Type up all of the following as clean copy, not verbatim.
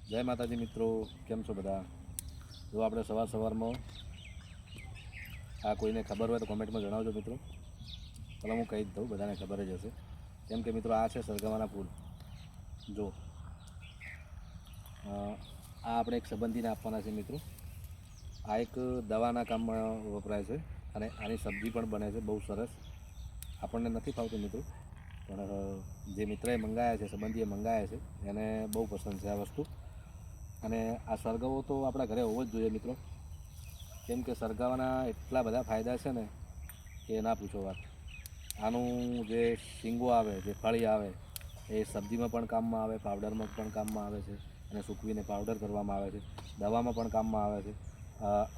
જય માતાજી મિત્રો, કેમ છો બધા? જો આપણે સવારમાં આ કોઈને ખબર હોય તો કોમેન્ટમાં જણાવજો મિત્રો. ચાલો હું કહી જ દઉં, બધાને ખબર જ હશે. કેમ કે મિત્રો આ છે સરગવાના ફૂલ. જો આ આપણે એક સંબંધીને આપવાના છે મિત્રો. આ એક દવાના કામમાં વપરાય છે અને આની સબ્જી પણ બને છે, બહુ સરસ. આપણને નથી ફાવતું મિત્રો, પણ જે મિત્રએ મંગાવ્યા છે, સંબંધીએ મંગાવ્યા છે, એને બહુ પસંદ છે આ વસ્તુ. અને આ સરગવો તો આપણા ઘરે હોવો જ જોઈએ મિત્રો, કેમ કે સરગવાના એટલા બધા ફાયદા છે ને કે ના પૂછો વાત. આનું જે શીંગો આવે, જે ફળી આવે, એ સબ્જીમાં પણ કામમાં આવે, પાવડરમાં પણ કામમાં આવે છે, અને સૂકવીને પાવડર કરવામાં આવે છે, દવામાં પણ કામમાં આવે છે.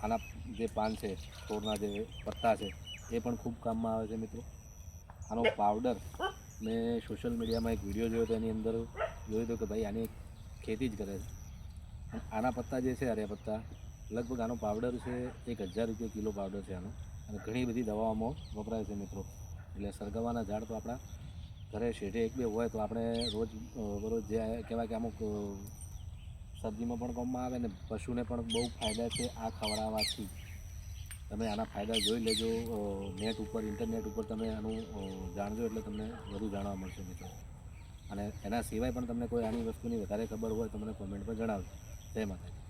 આના જે પાન છે, છોડના જે પત્તા છે, એ પણ ખૂબ કામમાં આવે છે મિત્રો. આનો પાવડર મેં સોશિયલ મીડિયામાં એક વિડીયો જોયો તો એની અંદર જોયું હતું કે ભાઈ આની ખેતી જ કરે છે. આના પત્તા જે છે, આર્યા પત્તા, લગભગ આનો પાવડર છે 1000 રૂપિયા કિલો પાવડર છે આનો, અને ઘણી બધી દવાઓમાં વપરાય છે મિત્રો. એટલે સરગવાના ઝાડ તો આપણા ઘરે શેઢે એક બે હોય તો આપણે રોજ જે કહેવાય કે અમુક સબ્જીમાં પણ કામમાં આવે ને પશુને પણ બહુ ફાયદા છે આ ખવડાવવાથી. તમે આના ફાયદા જોઈ લેજો. ઇન્ટરનેટ ઉપર તમે આનું જાણજો એટલે તમને વધુ જાણવા મળશે મિત્રો. અને એના સિવાય પણ તમને કોઈ આની વસ્તુની વધારે ખબર હોય તો મને કોમેન્ટમાં જણાવજો. જય માતાજી.